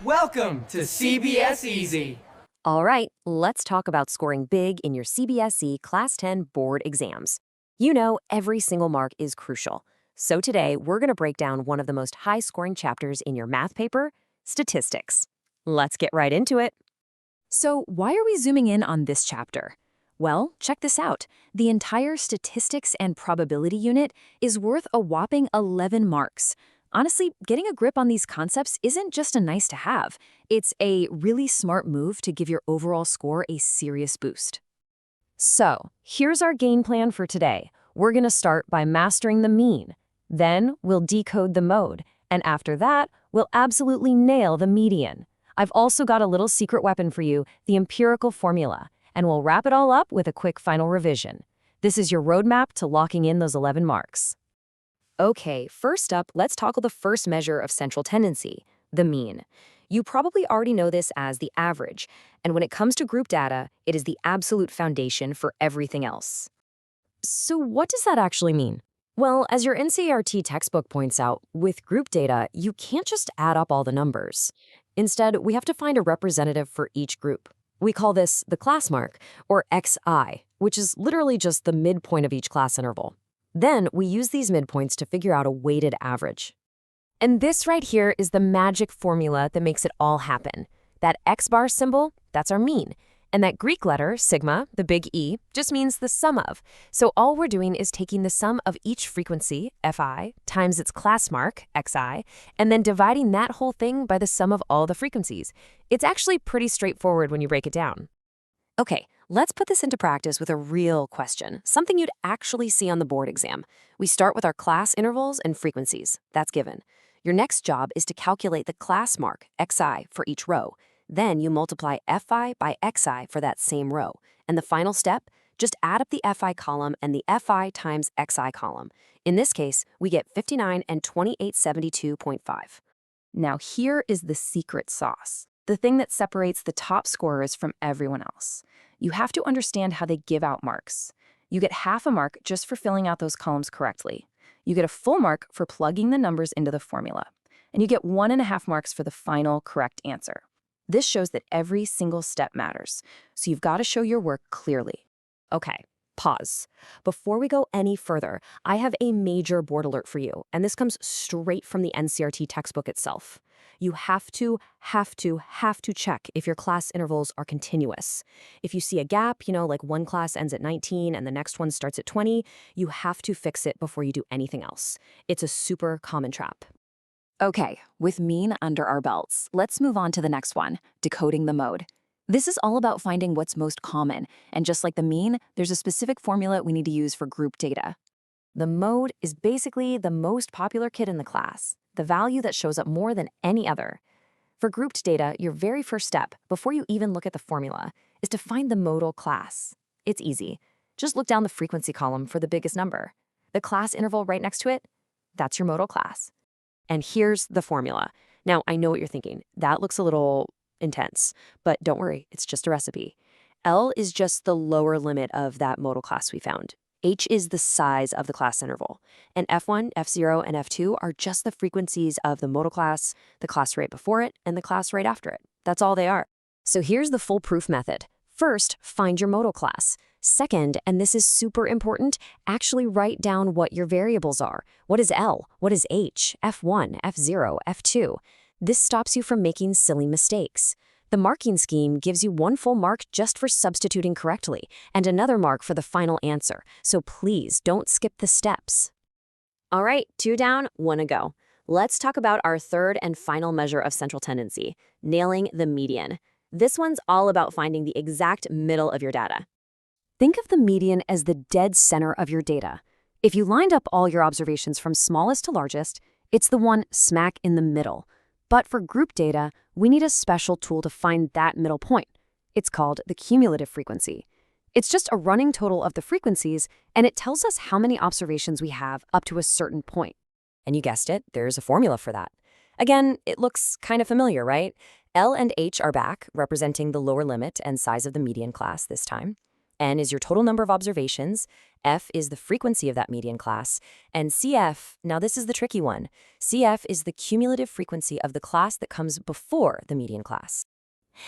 Welcome to CBS Easy. All right, let's talk about scoring big in your CBSE Class 10 board exams. You know, every single mark is crucial. So today, we're going to break down one of the most high-scoring chapters in your math paper, statistics. Let's get right into it. So why are we zooming in on this chapter? Well, check this out. The entire statistics and probability unit is worth a whopping 11 marks. Honestly, getting a grip on these concepts isn't just a nice to have. It's a really smart move to give your overall score a serious boost. So, here's our game plan for today. We're going to start by mastering the mean. Then, we'll decode the mode. And after that, we'll absolutely nail the median. I've also got a little secret weapon for you, the empirical formula. And we'll wrap it all up with a quick final revision. This is your roadmap to locking in those 11 marks. Okay, first up, let's tackle the first measure of central tendency, the mean. You probably already know this as the average, and when it comes to group data, it is the absolute foundation for everything else. So what does that actually mean? Well, as your NCERT textbook points out, with group data, you can't just add up all the numbers. Instead, we have to find a representative for each group. We call this the class mark, or XI, which is literally just the midpoint of each class interval. Then we use these midpoints to figure out a weighted average. And this right here is the magic formula that makes it all happen. That X bar symbol, that's our mean. And that Greek letter, sigma, the big E, just means the sum of. So all we're doing is taking the sum of each frequency, Fi, times its class mark, Xi, and then dividing that whole thing by the sum of all the frequencies. It's actually pretty straightforward when you break it down. Okay, let's put this into practice with a real question, something you'd actually see on the board exam. We start with our class intervals and frequencies. That's given. Your next job is to calculate the class mark, Xi, for each row. Then you multiply Fi by Xi for that same row. And the final step, just add up the Fi column and the Fi times Xi column. In this case, we get 59 and 2872.5. Now here is the secret sauce, the thing that separates the top scorers from everyone else. You have to understand how they give out marks. You get half a mark just for filling out those columns correctly. You get a full mark for plugging the numbers into the formula. And you get 1.5 marks for the final correct answer. This shows that every single step matters, so you've got to show your work clearly. Okay, pause. Before we go any further, I have a major board alert for you, and this comes straight from the NCERT textbook itself. You have to check if your class intervals are continuous. If you see a gap, like one class ends at 19 and the next one starts at 20, you have to fix it before you do anything else. It's a super common trap. Okay, with mean under our belts, let's move on to the next one, decoding the mode. This is all about finding what's most common, and just like the mean, there's a specific formula we need to use for group data. The mode is basically the most popular kid in the class, the value that shows up more than any other. For grouped data, your very first step, before you even look at the formula, is to find the modal class. It's easy. Just look down the frequency column for the biggest number. The class interval right next to it, that's your modal class. And here's the formula. Now, I know what you're thinking. That looks a little intense, but don't worry, it's just a recipe. L is just the lower limit of that modal class we found. H is the size of the class interval. And F1, F0, and F2 are just the frequencies of the modal class, the class right before it, and the class right after it. That's all they are. So here's the foolproof method. First, find your modal class. Second, and this is super important, actually write down what your variables are. What is L? What is H? F1, F0, F2? This stops you from making silly mistakes. The marking scheme gives you 1 full mark just for substituting correctly, and another mark for the final answer. So please don't skip the steps. All right, 2 down, 1 to go. Let's talk about our third and final measure of central tendency, nailing the median. This one's all about finding the exact middle of your data. Think of the median as the dead center of your data. If you lined up all your observations from smallest to largest, it's the one smack in the middle. But for group data, we need a special tool to find that middle point. It's called the cumulative frequency. It's just a running total of the frequencies, and it tells us how many observations we have up to a certain point. And you guessed it, there's a formula for that. Again, it looks kind of familiar, right? L and H are back, representing the lower limit and size of the median class this time. N is your total number of observations, F is the frequency of that median class, and CF, now this is the tricky one, CF is the cumulative frequency of the class that comes before the median class.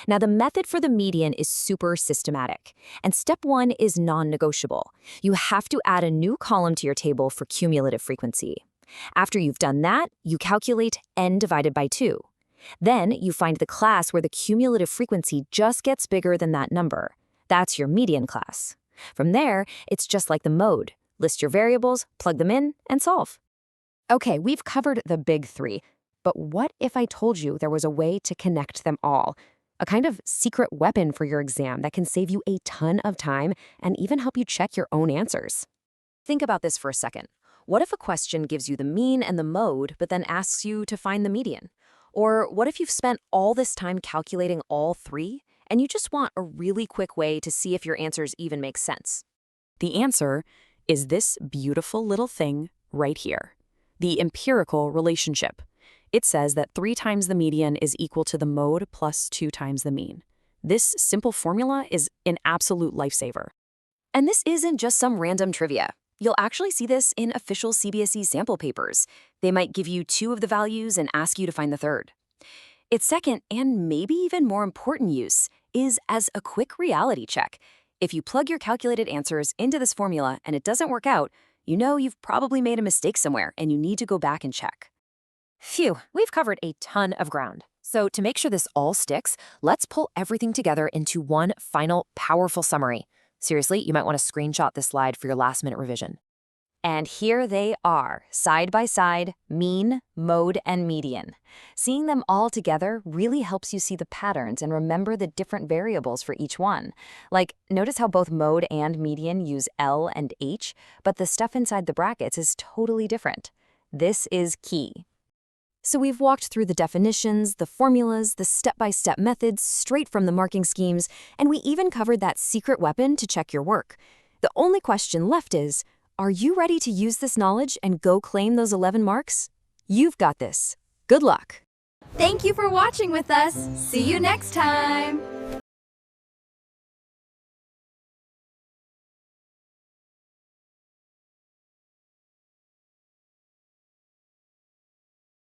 Now, the method for the median is super systematic, and step 1 is non-negotiable. You have to add a new column to your table for cumulative frequency. After you've done that, you calculate n divided by 2. Then you find the class where the cumulative frequency just gets bigger than that number. That's your median class. From there, it's just like the mode. List your variables, plug them in, and solve. Okay, we've covered the big 3, but what if I told you there was a way to connect them all? A kind of secret weapon for your exam that can save you a ton of time and even help you check your own answers. Think about this for a second. What if a question gives you the mean and the mode, but then asks you to find the median? Or what if you've spent all this time calculating all 3, and you just want a really quick way to see if your answers even make sense? The answer is this beautiful little thing right here, the empirical relationship. It says that 3 times the median is equal to the mode plus 2 times the mean. This simple formula is an absolute lifesaver. And this isn't just some random trivia. You'll actually see this in official CBSE sample papers. They might give you 2 of the values and ask you to find the third. Its second, and maybe even more important use, is as a quick reality check. If you plug your calculated answers into this formula and it doesn't work out, you know you've probably made a mistake somewhere and you need to go back and check. Phew, we've covered a ton of ground. So to make sure this all sticks, let's pull everything together into one final powerful summary. Seriously, you might want to screenshot this slide for your last-minute revision. And here they are, side by side, mean, mode, and median. Seeing them all together really helps you see the patterns and remember the different variables for each one. Like, notice how both mode and median use L and H, but the stuff inside the brackets is totally different. This is key. So we've walked through the definitions, the formulas, the step-by-step methods straight from the marking schemes, and we even covered that secret weapon to check your work. The only question left is, are you ready to use this knowledge and go claim those 11 marks? You've got this. Good luck. Thank you for watching with us. See you next time.